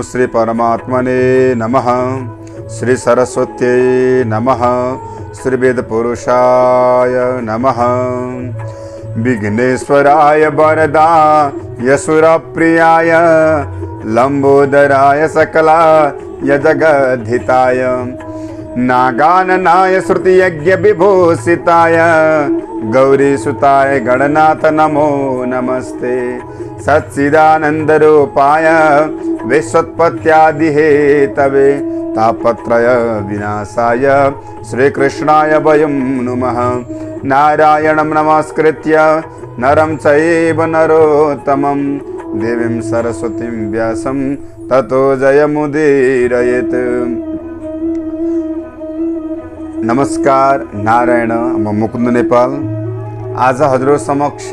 श्री परमात्मने नमः। श्री सरस्वत्यै नमः। श्री वेद पुरुषाय नमः। विघ्नेश्वराय वरदा यशुरप्रियाय लंबोदराय सकला यजगद्धिताय नागाननाय श्रुतियज्ञ विभूषिताय गौरीसुताय गणनाथ नमो नमस्ते। सच्चिदानंद रूपाय विश्वोत्पत्त्यादि हेतवे तापत्रय विनाशाय श्रीकृष्णाय वयं नुमः। नारायणं नमस्कृत्य नरं चैव नरोत्तमं देवीं सरस्वतीं व्यासं ततो जयमुदीरयेत्। नमस्कार, नारायण। म मुकुन्द नेपाल। आज हजुर समक्ष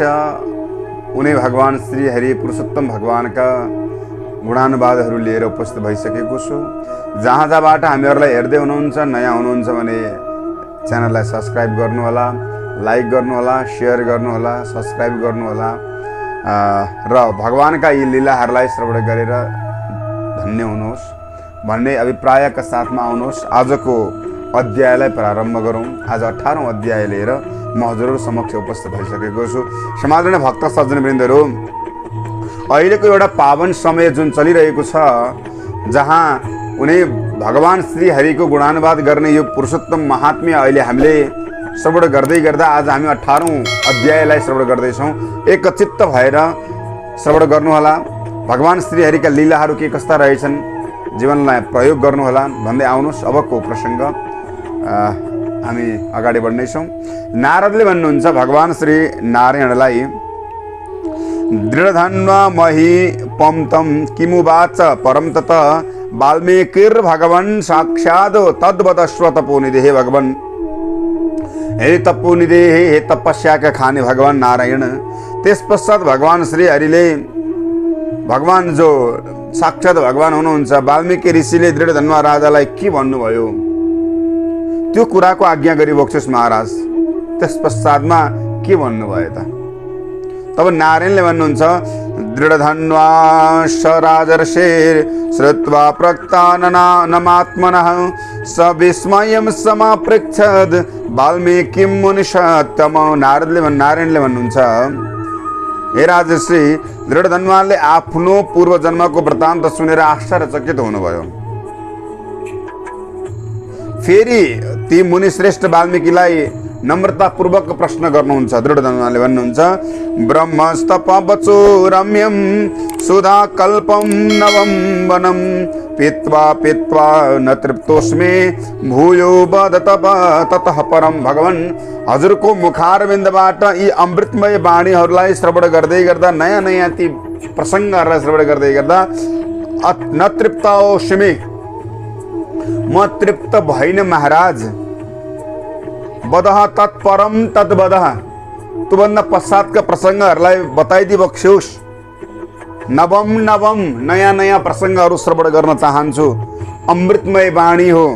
उनी भगवान श्री हरि पुरुषोत्तम भगवानका गुणानुवादहरू लिएर उपस्थित भइसकेको छु। जहाँ जहाँबाट हामीहरूलाई हेर्दै हुनुहुन्छ, नयाँ हुनुहुन्छ भने च्यानललाई सब्सक्राइब गर्नुहोला, लाइक गर्नुहोला, सेयर गर्नुहोला, सब्सक्राइब गर्नुहोला र भगवानका यी लीलाहरूलाई श्रवण गरेर धन्य हुनुहोस् भन्ने अभिप्रायका साथमा आउनुहोस्। आजको अध्यायलाई प्रारम्भ गरौँ। आज 18औं अध्याय लिएर म हजुरहरू समक्ष उपस्थित भइसकेको छु। समादरणीय भक्त सज्जनवृन्दहरू, अहिलेको एउटा पावन समय जुन चलिरहेको छ, जहाँ उनी भगवान श्री हरिको गुणानुवाद गर्ने यो पुरुषोत्तम महात्म्य अहिले हामीले श्रवण गर्दै गर्दा आज हामी 18औं अध्यायलाई श्रवण गर्दैछौँ। एकचित्त भएर श्रवण गर्नुहोला। भगवान श्री हरिका लीलाहरू के कस्ता रहेछन् जीवनलाई प्रयोग गर्नुहोला भन्दै आउनुहोस्। अबको प्रसङ्ग हामी अगाडि बढ्नेछौँ। नारदले भन्नुहुन्छ भगवान श्री नारायणलाई, दृढधन्वा मही पम्तम किमुवाच परम तत वाल्मीकिर्भगवन् साक्षात् तद्वदस्व तपोनिधे। हे भगवान, हे तपोनिधे, हे तपस्याका खाने भगवान नारायण। त्यस पश्चात भगवान श्री हरिले, भगवान जो साक्षात भगवान हुनुहुन्छ, वाल्मीकि ऋषिले दृढधन्वा राजालाई के भन्नुभयो त्यो कुराको आज्ञा गरी बक्सोस् महाराज। त्यस पश्चातमा के भन्नुभयो त? तब नारायणले भन्नुहुन्छ, दृढधन्वा स राजर्षेर श्रुत्वा प्रक्ताननात्मनः स विस्मयं समापृच्छद वाल्मीकिं मुनिषत्तम। नारायणले भन्नुहुन्छ, हे राजर्षि, दृढधन्वाले आफ्नो पूर्व जन्मको वृत्तान्त सुनेर आश्चर्यचकित हुनुभयो। फेरि ती मुनिश्रेष्ठ वाल्मीकिलाई नम्रतापूर्वक प्रश्न गर्नुहुन्छ। दृढधन्वाले भन्नुहुन्छ, ब्रह्मस्तपवचो रम्यं सुधा कल्पं नवं वनं पीत्वा पीत्वा न तृप्तोस्मे भूयो वद तप ततः परम। भगवान, हजुरको मुखारविन्दबाट यी अमृतमय वाणीहरूलाई श्रवण गर्दै गर्दा, नयाँ नयाँ ती प्रसङ्गहरूलाई श्रवण गर्दै गर्दा न तृप्तोस्मे, म तृप्त भइन महाराज। वदह तत्परम तद्वदह, त्योभन्दा पश्चातका प्रसङ्गहरूलाई बताइदिई बक्स्योस्। नवम नवम, नयाँ नयाँ प्रसङ्गहरू श्रवण गर्न चाहन्छु। अमृतमय वाणी हो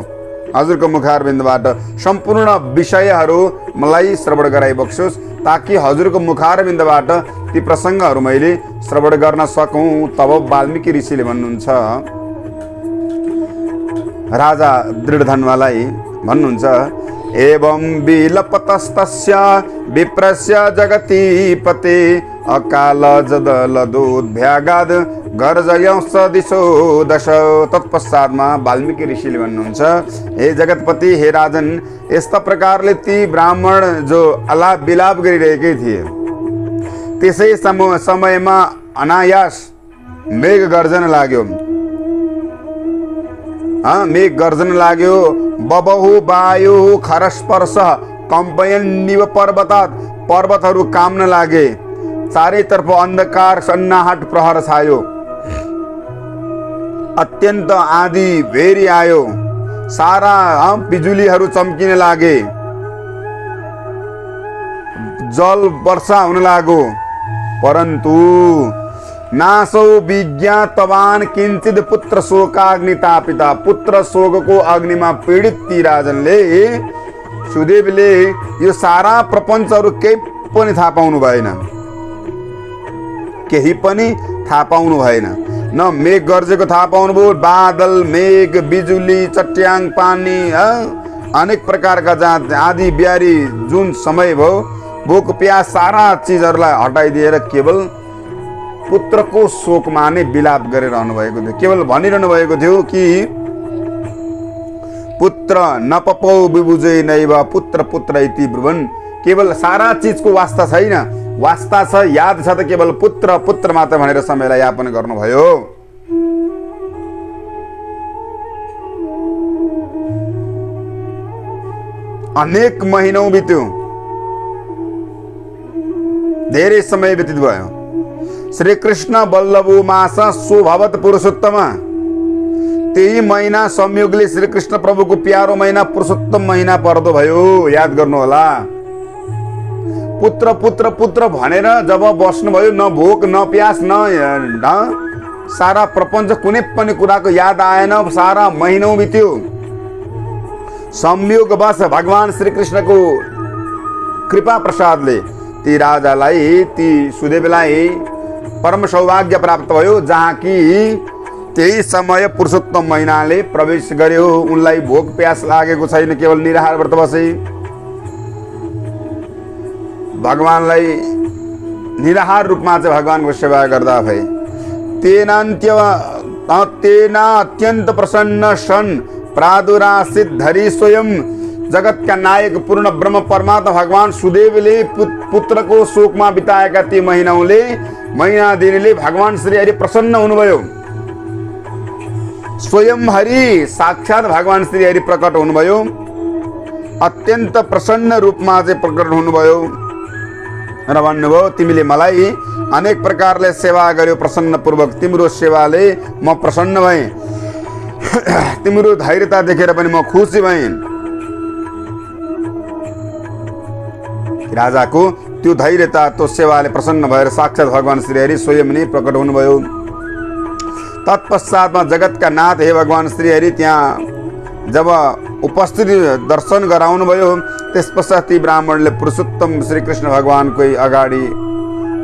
हजुरको मुखारविन्दबाट, सम्पूर्ण विषयहरू मलाई श्रवण गराइबक्स्योस्, ताकि हजुरको मुखारविन्दबाट ती प्रसङ्गहरू मैले श्रवण गर्न सकौँ। तब वाल्मीकि ऋषिले भन्नुहुन्छ, राजा दृढधन्वालाई भन्नुहुन्छ, एवं विलपतस्तस्य विप्रस्य जगतीपते अकाल जदलदोद्भ्यागाद गर्जयंस दिशो दश। तत्पश्चातमा वाल्मीकि ऋषिले भन्नुहुन्छ, हे जगतपति, हे राजन, यस्ता प्रकारले ती ब्राह्मण जो अलाप विलाप गरिरहेकै थिए, त्यसै समयमा अनायास मेघ गर्जन लाग्यो। मेघ गर्जन लाग्यो। बबहु वायु खरस्पर्श कम्पयन्निव पर्वतात, पर्वतहरू काम्न लागे। चारैतर्फ अन्धकार सन्नाहट प्रहर छायो। अत्यन्त आँधी भेरी आयो। सारा बिजुलीहरू चम्किन लागे। जल वर्षा हुन लाग्यो। परन्तु नासौ विज्ञातवान किंचित पुत्र शोकाग्नि तापिता। पुत्र शोकको अग्निमा पीडित ती राजनले, सुदेवले यो सारा प्रपञ्चहरू केही पनि थाहा पाउनु भएन। न मेघ गर्जेको थाहा पाउनुभयो, बादल, मेघ, बिजुली, चट्याङ, पानी, अनेक प्रकारका जहाँ आधी बिहारी जुन समय भयो, भोक प्यास सारा चिजहरूलाई हटाइदिएर केवल पुत्रको शोकमा नै विलाप गरिरहनु भएको थियो। केवल भनिरहनु भएको थियो कि पुत्र नपपौ विबुझै नैव पुत्र पुत्र इति ब्रुवन्। केवल सारा चिजको वास्ता छैन, वास्ता छ, याद छ त केवल पुत्र पुत्र मात्र भनेर समयलाई यापन गर्नुभयो। अनेक महिनौं बित्यो, धेरै समय व्यतीत भयो। श्री कृष्ण बल्लभो मास स्वभवत पुरुषोत्तम, त्यही महिना संयोगले श्री कृष्ण प्रभुको प्यारो महिना पुरुषोत्तम महिना पर्दो भयो। याद गर्नु होला, पुत्र पुत्र पुत्र भनेर जब बस्नुभयो, न भोक न प्यास न सारा प्रपञ्च कुनै पनि कुराको याद आएन। सारा महिनौं बित्यो। संयोगवश भगवान श्री कृष्णको कृपा प्रसादले ती राजालाई, ती सुदेवलाई परम सौभाग्य प्राप्त भयो, जहाँ कि त्यही समय पुरुषोत्तम महिनाले प्रवेश गर्यो। उनलाई भोक प्यास लागेको छैन, केवल निराहार व्रत बसे। भगवानलाई निराहार रूपमा चाहिँ भगवानको सेवा गर्दा भए। तेना अत्यन्त प्रसन्न सन् प्रादुरासित धरी स्वयं जगतका नायक पूर्ण ब्रह्म परमात्मा भगवान सुदेवले पुत्रको शोकमा बिताएका ती महिना दिनले भगवान श्री हरि प्रसन्न हुनुभयो। स्वयं हरि साक्षात भगवान श्री हरि प्रकट हुनुभयो। अत्यन्त प्रसन्न रूपमा चाहिँ प्रकट हुनुभयो र भन्नुभयो, तिमीले मलाई अनेक प्रकारले सेवा गर्यो प्रसन्न पूर्वक, तिम्रो सेवाले म प्रसन्न भएँ। तिम्रो धैर्यता देखेर पनि म खुसी भएँ। राजाको त्यो धैर्यता, त्यो सेवाले प्रसन्न भएर साक्षात भगवान श्री हरि स्वयं नै प्रकट हुनुभयो। तत्पश्चातमा जगतका नाथ हे भगवान श्री हरि त्यहाँ जब उपस्थिति दर्शन गराउनु भयो, त्यस पश्चात ती ब्राह्मणले पुरुषोत्तम श्री कृष्ण भगवानकै अगाडि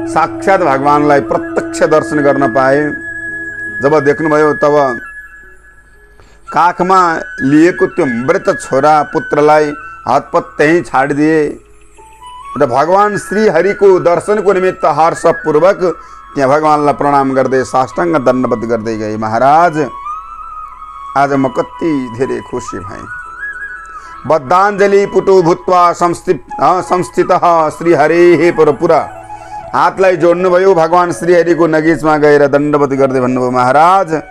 साक्षात भगवानलाई प्रत्यक्ष दर्शन गर्न पाए। जब देख्नुभयो तब काखमा लिएको त्यो मृत छोरा पुत्रलाई हतपत त्यहीँ छाडिदिए र भगवान श्री हरिको दर्शनको निमित्त हर्षपूर्वक त्यहाँ भगवानलाई प्रणाम गर्दै साष्टाङ्ग दण्डवत गर्दै गए। महाराज, आज म कति धेरै खुसी भएँ। बद्धाञ्जलि पुटो भूत्वा संस्थितः श्री हरेः पुरा हातलाई जोड्नुभयो। भगवान श्री हरिको नगिचमा गएर दण्डवत गर्दै भन्नुभयो, महाराज,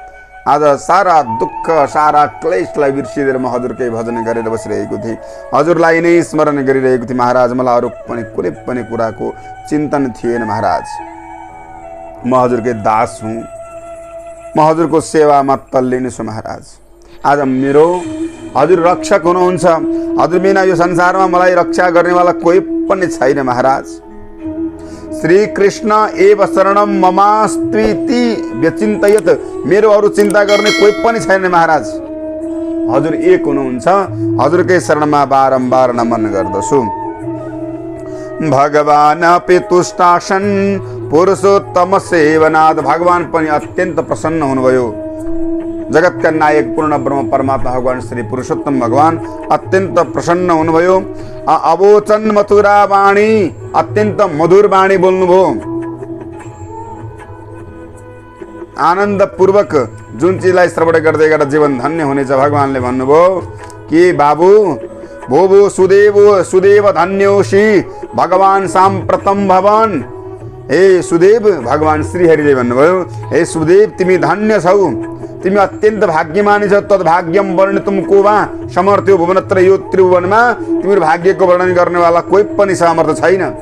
आज सारा दुःख सारा क्लेशलाई बिर्सिएर म हजुरकै भजन गरेर बसिरहेको थिएँ, हजुरलाई नै स्मरण गरिरहेको थिएँ। महाराज, मलाई अरू पनि कुनै पनि कुराको चिन्तन थिएन। महाराज, म हजुरकै दास हुँ, म हजुरको सेवामा तल्लीन छु। महाराज, आज मेरो हजुर रक्षक हुनुहुन्छ, हजुर बिना यो संसारमा मलाई रक्षा गर्नेवाला कोही पनि छैन। महाराज, श्री कृष्ण एव शरणम ममास्त्विति व्यचिन्तयत, मेरो अरू चिन्ता गर्ने कोही पनि छैन। महाराज, हजुर एक हुनुहुन्छ, हजुरकै शरणमा बारम्बार नमन गर्दछु। भगवान अपि तुष्टासन पुरुषोत्तम सेवनाथ, भगवान पनि अत्यन्त प्रसन्न हुनुभयो। जगतका नायक पूर्ण ब्रह्म परमात्मा भगवान श्री पुरुषोत्तम भगवान अत्यन्त प्रसन्न हुनुभयो। अवोचन मथुरा वाणी, अत्यन्त मधुर वाणी बोल्नुभयो। आनन्द पूर्वक जुन चिजलाई श्रवण गर्दै गर्दा जीवन धन्य हुनेछ, भगवानले भन्नुभयो कि बाबु भो सुदेव धन्योसी भगवान साम्प्रतम भवन। हे सुदेव, भगवान श्री हरिले भन्नुभयो, हे सुदेव, तिमी धन्य छौ, तिमी अत्यन्त भाग्यमानी छौ। तद्भाग्यम वर्णितुम को वा समर्थ्यो भुवनत्र यो त्रिभुवनमा, तिम्रो भाग्यको वर्णन गर्नेवाला कोही पनि सामर्थ्य छैन।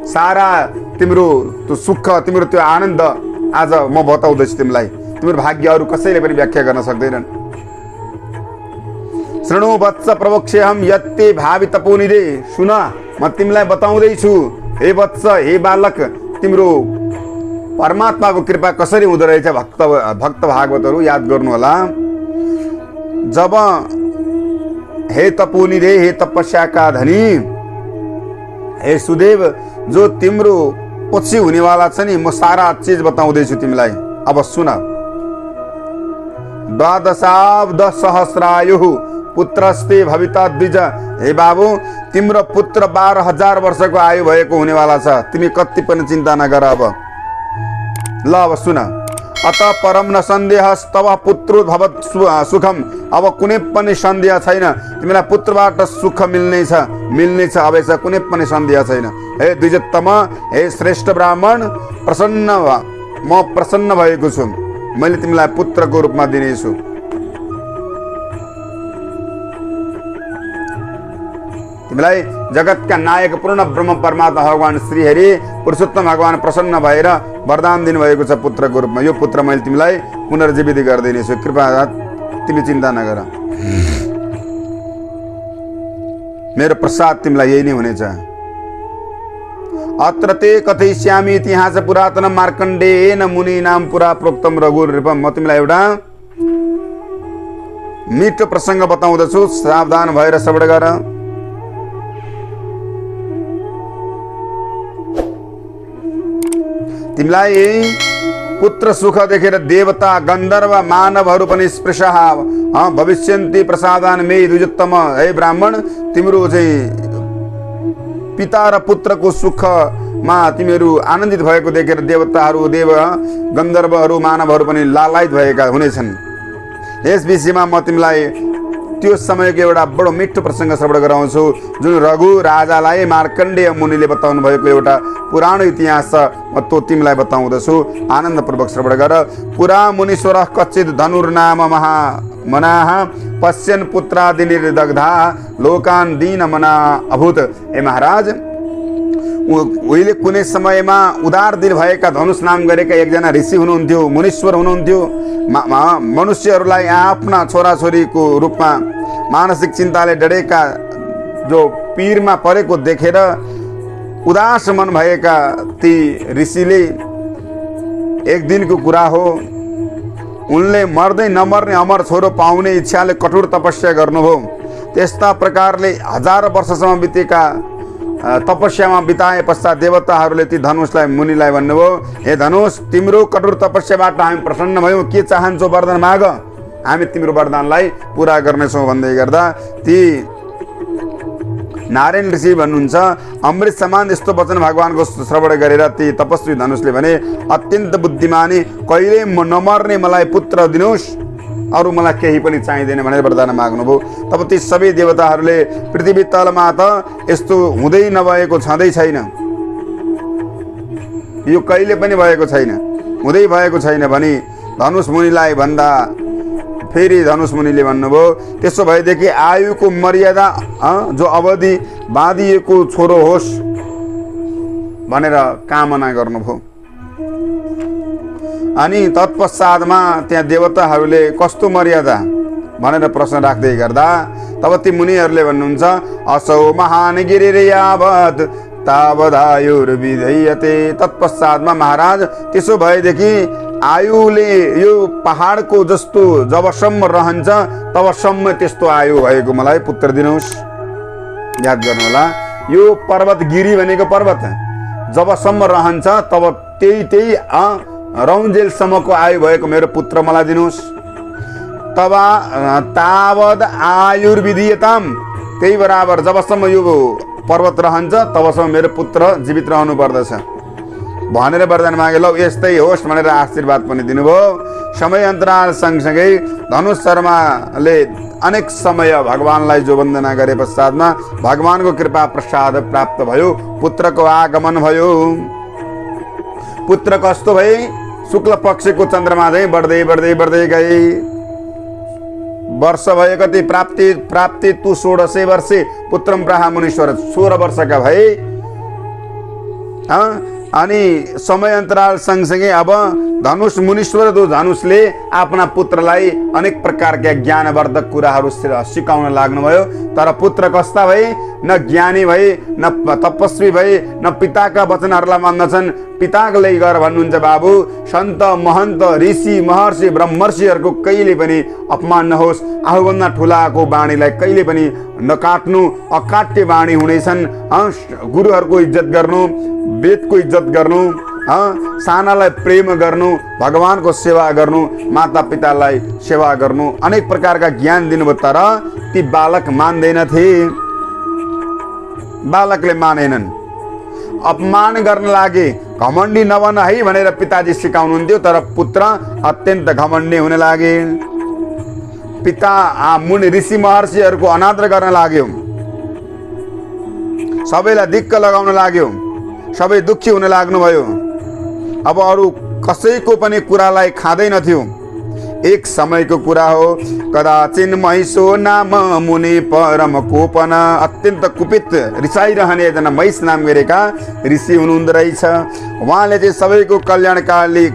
सारा तिम्रो त्यो सुख, तिम्रो त्यो आनन्द आज म बताउँदैछु तिमीलाई, तिम्रो भाग्य अरू कसैले पनि व्याख्या गर्न सक्दैनन्। शृणु वत्स प्रवक्ष्यहम् यत्ते भावि तपोनिधे, सुन, म तिमीलाई बताउँदैछु। हे वत्स, हे बालक, तिम्रो परमात्माको कृपा कसरी हुँदो रहेछ। भक्त भागवतहरू याद गर्नु होला। जब हे तपोनिधे, हे तपस्याका धनी, हे सुदेव, जो तिम्रो पछि हुनेवाला छ नि, म सारा चिज बताउँदैछु तिमीलाई। अब सुन, द्वादशाब्द सहस्रायुः पुत्रस्ते भविता द्विज। हे बाबु, तिम्रो पुत्र 12,000 वर्षको आयु भएको हुनेवाला छ, तिमी कति पनि चिन्ता नगर। अब ल अब सुन, अत परम न सन्देह तव पुत्रो भवत् सुखम। अब कुनै पनि सन्देह छैन, तिमीलाई पुत्रबाट सुख मिल्नेछ। अब यसमा कुनै पनि सन्देह छैन। हे द्विजोत्तम, हे श्रेष्ठ ब्राह्मण, म प्रसन्न भएको छु। मैले तिमीलाई पुत्रको रूपमा दिनेछु। तिमीलाई जगतका नायक पूर्ण ब्रह्म परमात्मा भगवान श्रीहरि पुरुषोत्तम भगवान प्रसन्न भएर वरदान दिनुभएको छ पुत्रको रूपमा। यो पुत्र मैले तिमीलाई पुनर्जीवित गरिदिनेछु, कृपा तिमी चिन्ता नगर। मेरो प्रसाद तिमीलाई यही नै हुनेछ। अत्र ते कथयिष्यामि इतिहास पुरातन मार्कण्डेयेन मुनीनां पुरा प्रोक्तम रघुरूपम। म तिमीलाई एउटा मिठो प्रसङ्ग बताउँदछु, सावधान भएर श्रवण गर। तिमीलाई पुत्र सुख देखेर देवता गन्धर्व मानवहरू पनि स्पृशः भविष्यन्ति प्रसादान मे द्विजोत्तम। हे ब्राह्मण, तिम्रो चाहिँ पिता र पुत्रको सुखमा तिमीहरू आनन्दित भएको देखेर देवताहरू, देव गन्धर्वहरू, मानवहरू पनि लालायित भएका हुनेछन्। यस विषयमा म तिमीलाई त्यो समयको एउटा बडो मिठो प्रसङ्ग श्रवण गराउँछु, जुन रघु राजालाई मार्कण्डेय मुनिले बताउनु भएको एउटा पुरानो इतिहास छ। म त्यो तिमीलाई बताउँदछु, आनन्दपूर्वक श्रवण गर। पुरा मुनीश्वर कच्चित धनुर्नाम मनाः पश्यन् पुत्रादि निर्दग्धा लोकान् दीन मना अभूत। हे महाराज, उहिले कुनै समयमा उदार दिल भएका धनुष नाम गरेका एकजना ऋषि हुनुहुन्थ्यो, मुनीश्वर हुनुहुन्थ्यो। मनुष्यहरूलाई आफ्ना छोराछोरीको रूपमा मानसिक चिन्ताले डढेका, जो पीरमा परेको देखेर उदास मन भएका ती ऋषिले, एक दिनको कुरा हो, उनले मर्दै नमर्ने अमर छोरो पाउने इच्छाले कठोर तपस्या गर्नुभयो। त्यस्ता प्रकारले 1000 वर्षसम्म बितेका तपस्यामा बिताए पश्चात देवताहरूले ती धनुषलाई मुनिलाई भन्नुभयो, हे धनुष, तिम्रो कठोर तपस्याबाट हामी प्रसन्न भयौँ, के चाहन्छौ वरदान माग, हामी तिम्रो वरदानलाई पुरा गर्नेछौँ भन्दै गर्दा ती नारायण ऋषि भन्नुहुन्छ, अमृत समान यस्तो वचन भगवानको श्रवण गरेर ती तपस्वी धनुषले भने, अत्यन्त बुद्धिमानी, कहिले नमर्ने मलाई पुत्र दिनुहोस्, अरू मलाई केही पनि चाहिँदैन भनेर वरदान माग्नुभयो। तब ती सबै देवताहरूले पृथ्वी तलमा त यस्तो हुँदै नभएको छँदै छैन, यो कहिले पनि भएको छैन, हुँदै भएको छैन भनी धनुष मुनिलाई भन्दा फेरि धनुष मुनिले भन्नुभयो, त्यसो भएदेखि आयुको मर्यादा जो अवधि बाँधिएको छोरो होस् भनेर कामना गर्नुभयो। अनि तत्पश्चातमा त्यहाँ देवताहरूले कस्तो मर्यादा भनेर प्रश्न राख्दै गर्दा तब ती मुनिहरूले भन्नुहुन्छ, असौ महान गिरिर्यावत् तावदायुर्विधीयते। तत्पश्चातमा महाराज, त्यसो भएदेखि आयुले यो पहाडको जस्तो जबसम्म रहन्छ तबसम्म त्यस्तो आयु भएको मलाई पुत्र दिनुहोस्। याद गर्नुहोला, यो पर्वत गिरी भनेको पर्वत जबसम्म रहन्छ तब त्यही रौन्जेलसम्मको आयु भएको मेरो पुत्र मलाई दिनुहोस्। तब तावद आयुर्विधीयताम, त्यही बराबर जबसम्म यो पर्वत रहन्छ तबसम्म मेरो पुत्र जीवित रहनु पर्दछ भनेर वरदान मागे। लौ यस्तै होस् भनेर आशीर्वाद पनि दिनुभयो। समय अन्तराल सँगसँगै धनुष शर्माले अनेक समय भगवानलाई जो वन्दना गरे पश्चातमा भगवानको कृपा प्रसाद प्राप्त भयो, पुत्रको आगमन भयो। पुत्र कस्तो भए? शुक्ल पक्षको चन्द्रमा चाहिँ बढ्दै बढ्दै बढ्दै गए। वर्ष भयो कति? प्राप्ति तु 1600 वर्षे पुत्रम प्राह मुनीश्वर, 16 वर्षका भए। अनि समय अन्तराल सँगसँगै अब धनुष मुनीश्वर जो धनुषले आफ्ना पुत्रलाई अनेक प्रकारका ज्ञानवर्धक कुराहरू सिकाउन लाग्नुभयो। तर पुत्र कस्ता भए? न ज्ञानी भए, न तपस्वी भए, न पिताका वचनहरूलाई मान्दछन्। पिताले गर भन्नुहुन्छ, बाबु सन्त महन्त ऋषि महर्षि ब्रह्मर्षिहरूको कहिले पनि अपमान नहोस्, आफूभन्दा ठुलाको वाणीलाई कहिले पनि नकाट्नु, अकाट्य वाणी हुनेछन्। गुरुहरूको इज्जत गर्नु, वेदको इज्जत गर्नु, सानालाई प्रेम गर्नु, भगवानको सेवा गर्नु, माता पितालाई सेवा गर्नु, अनेक प्रकारका ज्ञान दिनुभयो। तर ती बालक मान्दैनथे, बालकले मानेनन्, अपमान गर्न लागे। घमण्डी नबन है भनेर पिताजी सिकाउनुहुन्थ्यो, तर पुत्र अत्यन्त घमण्डी हुन लागे। पिता मुनि ऋषि महर्षिहरूको अनादर गर्न लाग्यो, सबैलाई दिक्क लगाउन लाग्यो, सबै दुःखी हुन लाग्नुभयो। अब अरू कसैको पनि कुरालाई खाँदैनथ्यो। एक समयको कुरा हो, कदाचिन महिषो नाम मुनि परम कोपन, अत्यन्त कुपित रिसाइरहने एकजना महिष नाम गरेका ऋषि हुनुहुँदो रहेछ। उहाँले चाहिँ सबैको कल्याणकारी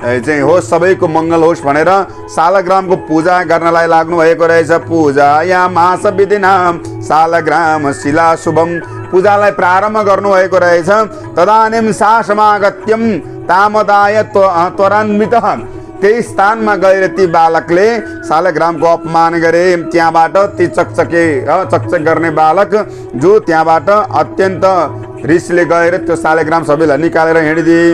चाहिँ होस्, सबैको मङ्गल होस् भनेर सालग्रामको पूजा गर्नलाई लाग्नु भएको रहेछ। पूजा या मास विधिना सालग्राम शिला शुभम, पूजालाई प्रारम्भ गर्नुभएको रहेछ। तदानीं सा समागत्यम तामदाय त्वरान्वितः, त्यही स्थानमा गएर ती बालकले सालग्रामको अपमान गरे। त्यहाँबाट ती चकचक गर्ने बालक जो त्यहाँबाट अत्यन्त रिसले गएर त्यो सालग्राम सबैलाई निकालेर हिँडिदिए।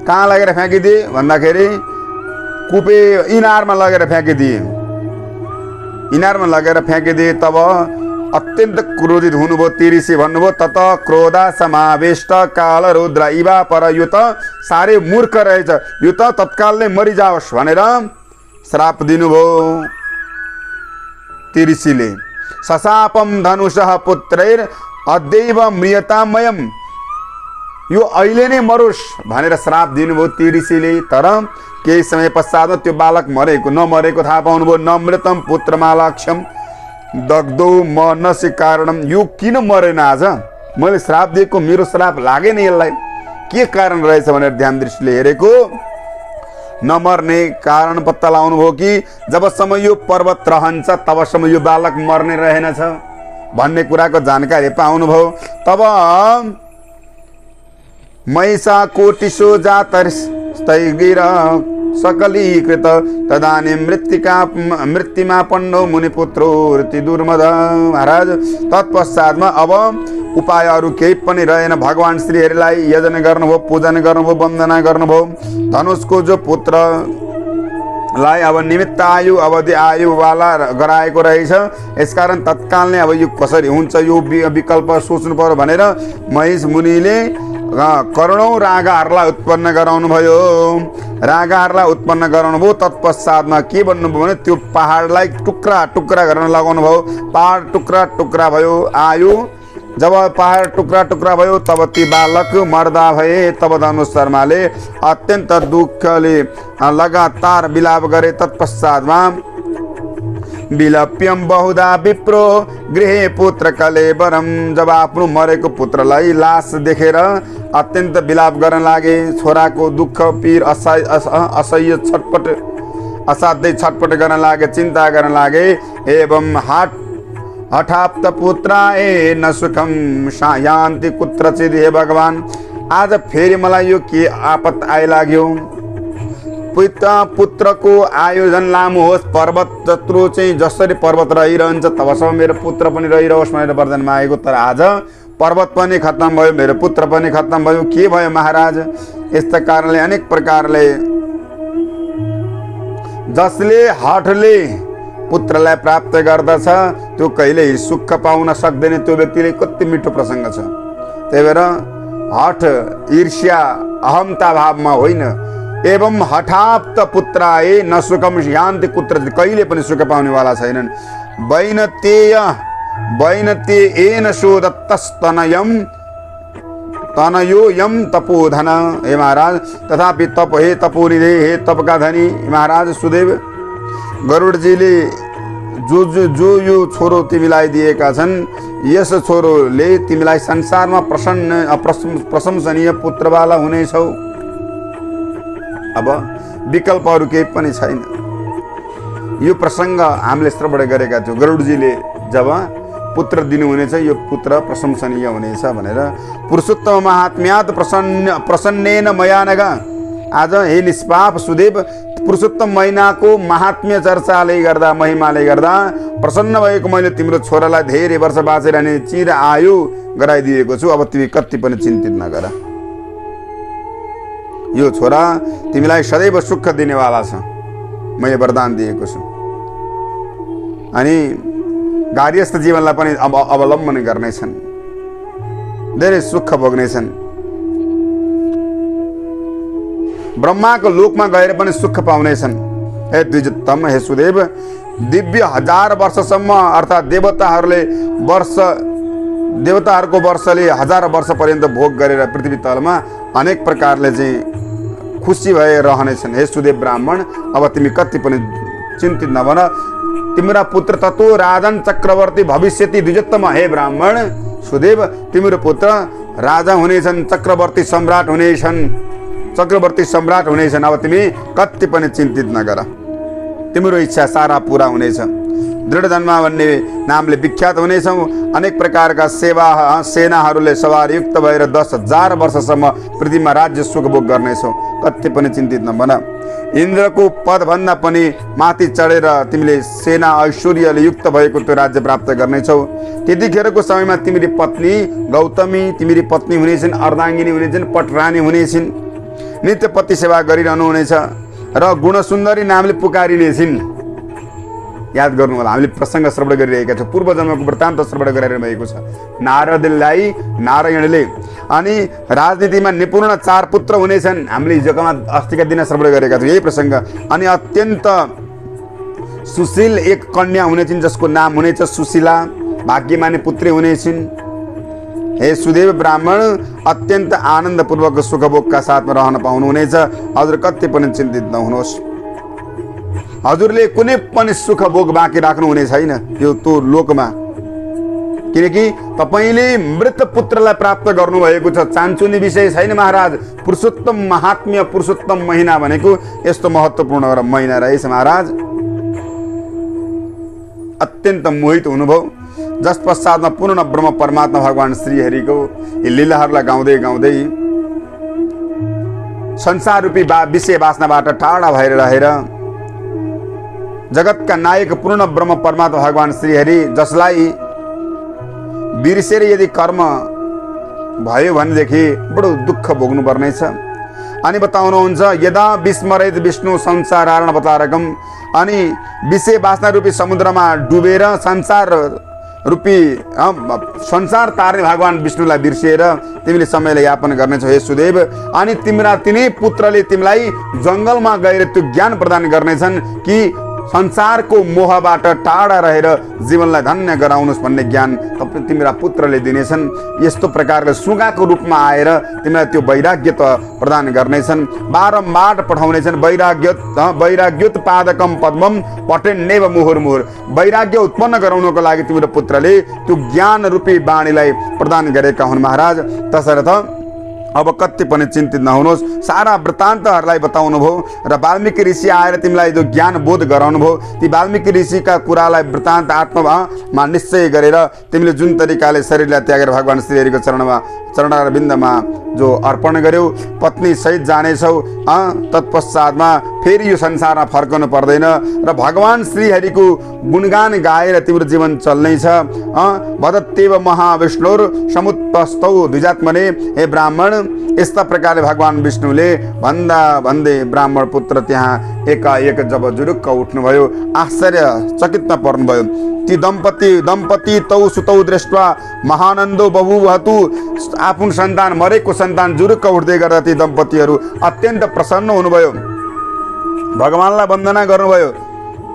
कहाँ लगेर फ्याँकिदिए भन्दाखेरि कुपे इनारमा लगेर फ्याँकिदिए। इनारमा लगेर फ्याँकिदिए। तब अत्यन्त क्रोधित हुनुभयो ती ऋषि। भन्नुभयो तत क्रोधा समावेष्ट काल रुद्र इवा पर, यो त साह्रै मूर्ख रहेछ, यो त तत्काल नै मरिजाओस् भनेर श्राप दिनुभयो ती ऋषिले। सशापम धनुषः पुत्रैर अद्यैव म्रियतामयम, यो अहिले नै मरोस् भनेर श्राप दिनुभयो ती ऋषिले। तर केही समय पश्चात त्यो बालक नमरेको थाहा पाउनुभयो। नमृतम पुत्रमालाक्ष्यम दग्धो मर्नस्य कारणम, यो किन मरेन आज, मैले श्राप दिएको, मेरो श्राप लागेन यसलाई, के कारण रहेछ भनेर ध्यान दृष्टिले हेरेको। नमर्ने कारण पत्ता लगाउनु भयो कि जबसम्म यो पर्वत रहन्छ तबसम्म यो बालक मर्ने रहेनछ भन्ने कुराको जानकारी पाउनुभयो। तब महिषा कोटिसो जातस्तैगिर सकलीकृत तदानीं मृत्युमापन्नो मुनिपुत्रो ऋति दुर्मद। महाराज तत्पश्चातमा अब उपायहरू केही पनि रहेन। भगवान श्रीहरिलाई यजन गर्नुभयो, पूजन गर्नुभयो, वन्दना गर्नुभयो। धनुषको जो पुत्रलाई अब निमित्त अवधि आयुवाला गराएको रहेछ, यसकारण तत्काल नै अब यो कसरी हुन्छ यो विकल्प सोच्नु पर्यो भनेर महिष मुनिले करोडौं रागाहरूलाई उत्पन्न गराउनु भयो। रागाहरूलाई उत्पन्न गराउनु भयो। तत्पश्चातमा के भन्नुभयो भने त्यो पहाडलाई टुक्रा टुक्रा गर्न लगाउनु भयो। पहाड टुक्रा टुक्रा भयो। आयु जब पहाड टुक्रा टुक्रा भयो तब ती बालक मर्दा भए। तब धनुष शर्माले अत्यन्त दुःखले लगातार विलाप गरे। तत्पश्चातमा विलप्यम बहुधा विप्रो गृहे पुत्र कलेवरम, जब आफ्नो मरेको पुत्रलाई लास देखेर अत्यन्त विलाप गर्न लागे। छोराको दुःख पीर असह्य छटपट असाध्यै छटपट गर्न लागे, चिन्ता गर्न लागे। एवं हठाप्त पुत्राय न सुखम यान्ति कुत्रचित्, हे भगवान आज फेरि मलाई यो के आपत आइलाग्यो। पुत्रको आयोजन लामो होस्, पर्वत जत्रो चाहिँ जसरी पर्वत रहिरहन्छ तबसम्म मेरो पुत्र पनि रहिरहोस् भनेर वरदान मागेको। तर आज पर्वत पनि खत्तम भयो, मेरो पुत्र पनि खत्तम भयो। के भयो महाराज? यस्ता कारणले अनेक प्रकारले जसले हठले पुत्रलाई प्राप्त गर्दछ त्यो कहिल्यै सुख पाउन सक्दैन। त्यो व्यक्तिले कति मिठो प्रसङ्ग छ। त्यही भएर हठ, ईर्ष्या, अहमता भावमा होइन। एवं हठाप्त पुत्राय न सुखम यान्ति कुत्रचित्, कहिले पनि सुख पाउनेवाला छैनन्। वैनतेयेन शोदत्तस्तनयं तनयो यम तपोधन, हे महाराज तथापि तप, हे तपोनिधे, हे तपका धनी महाराज सुदेव, गरुडजीले जो यो छोरो तिमीलाई दिएका छन्, यस छोरोले तिमीलाई संसारमा प्रशंसनीय पुत्रवाला हुनेछौ। अब विकल्पहरू केही पनि छैन। यो प्रसङ्ग हामीले श्रवण गरेका थियौँ। गरुडजीले जब पुत्र दिनुहुनेछ, यो पुत्र प्रशंसनीय हुनेछ भनेर। पुरुषोत्तम महात्म्यात् प्रसन्नेन मया नग, आज हे निष्पाप सुदेव पुरुषोत्तम महिनाको महात्म्य चर्चाले गर्दा महिमाले गर्दा प्रसन्न भएको मैले तिम्रो छोरालाई धेरै वर्ष बाँचेर नि चिर आयु गराइदिएको छु। अब तिमी कति पनि चिन्तित नगर, यो छोरा तिमीलाई सदैव सुख दिनेवाला छ, मैले वरदान दिएको छु। अनि गार्हस्थ जीवनलाई पनि अवलम्बन गर्नेछन्, धेरै सुख भोग्नेछन्। ब्रह्माको लोकमा गएर पनि सुख पाउनेछन्। हे द्विजोत्तम, हे सुदेव, दिव्य 1000 वर्षसम्म अर्थात् देवताहरूको वर्षले 1000 वर्ष पर्यन्त भोग गरेर पृथ्वी तलमा अनेक प्रकारले चाहिँ खुसी भए रहनेछन्। हे सुदेव ब्राह्मण, अब तिमी कति पनि चिन्तित नबन। तिम्रा पुत्र तत्व राजन चक्रवर्ती भविष्यति। द्विजोत्तम, हे ब्राह्मण सुदेव, तिम्रो पुत्र राजा हुनेछन्, चक्रवर्ती सम्राट हुनेछन्। अब तिमी कति पनि चिन्तित नगर, तिम्रो इच्छा सारा पूरा हुनेछ। दृढ जन्मा भन्ने नामले विख्यात हुनेछौ। अनेक प्रकारका सेनाहरूले सवार युक्त भएर 10,000 वर्षसम्म पृथ्वीमा राज्य सुख भोग गर्नेछौ। कति पनि चिन्तित नबन। इन्द्रको पदभन्दा पनि माथि चढेर तिमीले सेना ऐश्वर्यले युक्त भएको त्यो राज्य प्राप्त गर्नेछौ। त्यतिखेरको समयमा तिमीले पत्नी गौतमी तिमीले पत्नी हुनेछन्, अर्धाङ्गिनी हुनेछन्, पटरानी हुनेछन्, नित्य पति सेवा गरिरहनु हुनेछ र गुणसुन्दरी नामले पुकारिनेछन्। याद गर्नु होला, हामीले प्रसङ्ग श्रवण गरिरहेका छौँ, पूर्व जन्मको वृत्तान्त श्रवण गरिरहनु भएको छ। नारदलाई नारायणले अनि राजनीतिमा निपुण 4 पुत्र हुनेछन्। हामीले हिजोकोमा अस्तिका दिन श्रवण गरेका थियौँ यही प्रसङ्ग। अनि अत्यन्त सुशील एक कन्या हुनेछन् जसको नाम हुनेछ सुशीला, भाग्यमानी पुत्री हुनेछन्। हे सुदेव ब्राह्मण, अत्यन्त आनन्दपूर्वक सुखभोगका साथमा रहन पाउनुहुनेछ। हजुर कति पनि चिन्तित नहुनुहोस्। हजुरले कुनै पनि सुख भोग बाँकी राख्नुहुने छैन यो त्यो लोकमा, किनकि तपाईँले मृत पुत्रलाई प्राप्त गर्नुभएको छ। चान्चुने विषय छैन महाराज। पुरुषोत्तम महात्म्य, पुरुषोत्तम महिना भनेको यस्तो महत्त्वपूर्ण महिना रहेछ महाराज। अत्यन्त मोहित हुनुभयो। जस पश्चातमा पूर्ण ब्रह्म परमात्मा भगवान श्रीहरिको यी लीलाहरूलाई गाउँदै गाउँदै संसार रूपी विषय वासनाबाट टाढा भएर रहेर जगतका नायक पूर्ण ब्रह्म परमात्मा भगवान श्रीहरि जसलाई बिर्सेर यदि कर्म भयो भनेदेखि बडो दुःख भोग्नु पर्नेछ। अनि बताउनुहुन्छ यदा विस्मरेत विष्णु संसारार्ण अवतारकम, अनि विषय वासना रूपी समुद्रमा डुबेर संसार तार्ने भगवान विष्णुलाई बिर्सिएर तिमीले समयलाई यापन गर्नेछौ हे सुदेव। अनि तिनै पुत्रले तिमीलाई जङ्गलमा गएर त्यो ज्ञान प्रदान गर्नेछन् कि संसारको मोहबाट टाढा रहेर जीवनलाई धन्य गराउनुहोस् भन्ने ज्ञान तिम्रा पुत्रले दिनेछन्। यस्तो प्रकारले सुगाको रूपमा आएर तिमीलाई त्यो वैराग्य प्रदान गर्नेछन्, बारम्बार पठाउनेछन्। वैराग्योत पादकम पद्मम पटेन्नेव मुहुर्मुहुर। वैराग्य उत्पन्न गराउनको लागि तिम्रो पुत्रले त्यो ज्ञान रूपी वाणीलाई प्रदान गरेका हुन् महाराज। तसर्थ अब कति पनि चिन्तित नहुनुहोस्। सारा वृत्तान्तहरूलाई बताउनु भयो र वाल्मीकि ऋषि आएर तिमीलाई जो ज्ञान बोध गराउनु भयो ती वाल्मीकि ऋषिका कुरालाई वृत्तान्त आत्ममा निश्चय गरेर तिमीले जुन तरिकाले शरीरलाई त्यागेर भगवान श्रीहरिको चरणारविन्दमा जो अर्पण गर्यौ, पत्नी सहित जानेछौ। तत्पश्चातमा फेरि यो संसारमा फर्कनु पर्दैन र भगवान श्रीहरिको गुणगान गाएर तिम्रो जीवन चल्नेछ। भदत्येव महाविष्णुर समुत्पस्तौ द्विजात्मने। हे ब्राह्मण, यस्ता प्रकारले भगवान विष्णुले भन्दै ब्राह्मण पुत्र त्यहाँ एकाएक जब जुरुक्क उठ्नुभयो, आश्चर्यचकितमा पर्नुभयो। ती दम्पति तौ सुतौ दृष्ट्वा महानन्दो बभूवहतु। आफ्नो सन्तान मरेको सन्तान जुरुक्क उठ्दै गर्दा ती दम्पतिहरू अत्यन्त प्रसन्न हुनुभयो, भगवानलाई वन्दना गर्नुभयो।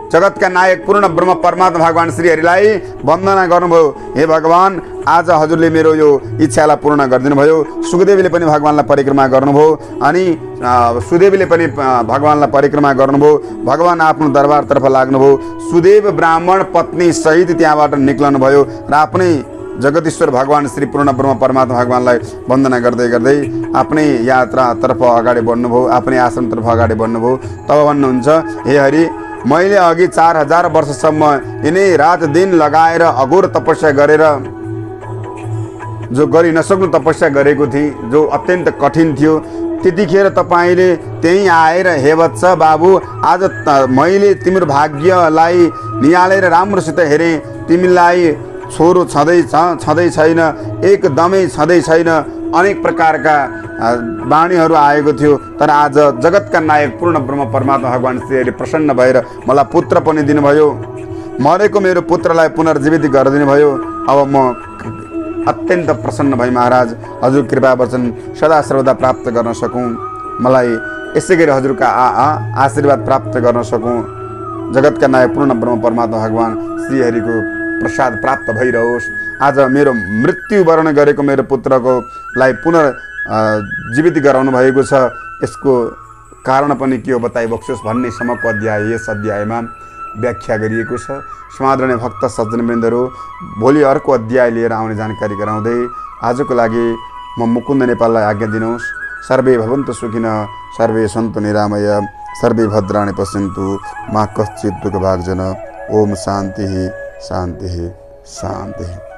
जगतका नायक पूर्ण ब्रह्म परमात्मा भगवान श्रीहरिलाई वन्दना गर्नुभयो। हे भगवान, आज हजुरले मेरो यो इच्छालाई पूर्ण गरिदिनु भयो। सुखदेवीले पनि भगवानलाई परिक्रमा गर्नुभयो अनि सुदेवीले पनि भगवानलाई परिक्रमा गर्नुभयो। भगवान आफ्नो दरबारतर्फ लाग्नुभयो। सुदेव ब्राह्मण पत्नी सहित त्यहाँबाट निक्लनु भयो र आफ्नै जगदीश्वर भगवान श्री पूर्ण ब्रह्म परमात्मा भगवानलाई वन्दना गर्दै गर्दै आफ्नै यात्रातर्फ अगाडि बढ्नुभयो, आफ्नै आश्रमतर्फ अगाडि बढ्नुभयो। तब भन्नुहुन्छ, हे हरि, मैले अघि 4000 वर्षसम्म यिनै रात दिन लगाएर अघोर तपस्या गरेर जो गरि नसक्नु तपस्या गरेको थिएँ, जो अत्यन्त कठिन थियो, त्यतिखेर तपाईँले त्यहीँ आएर हे वत्स बाबु, आज मैले तिम्रो भाग्यलाई निहालेर राम्रोसित हेरेँ, तिमीलाई छोरो छँदै छैन, एकदमै छँदै छैन। अनेक प्रकारका वाणीहरू आएको थियो, तर आज जगतका नायक पूर्ण ब्रह्म परमात्मा भगवान श्रीहरि प्रसन्न भएर मलाई पुत्र पनि दिनुभयो। मरेको मेरो पुत्रलाई पुनर्जीवित गरिदिनु भयो। अब म अत्यन्त प्रसन्न भएँ महाराज, हजुर कृपा वचन सदा सर्वदा प्राप्त गर्न सकूँ, मलाई यसै गरी हजुरका आशीर्वाद प्राप्त गर्न सकूँ। जगतका नायक पूर्ण ब्रह्म परमात्मा भगवान श्रीहरिको प्रसाद प्राप्त भइरहोस्। आज मेरो मृत्यु वर्ण गरेको मेरो पुत्रको लाई पुनर्जीवित गराउनु भएको छ। यसको कारण पनि के हो बताइबक्सोस् भन्ने समको अध्याय यस अध्यायमा व्याख्या गरिएको छ। समादरणीय भक्त सज्जनवृन्दहरू, भोलि अर्को अध्याय लिएर आउने जानकारी गराउँदै आजको लागि म मुकुन्द नेपाललाई आज्ञा दिनुहोस्। सर्वे भवन्तु सुखिनः, सर्वे सन्तु निरामय, सर्वे भद्राणि पश्यन्तु, मा कश्चित् दुःखभाग् जन। ओम शान्तिः शान्तिः शान्तिः।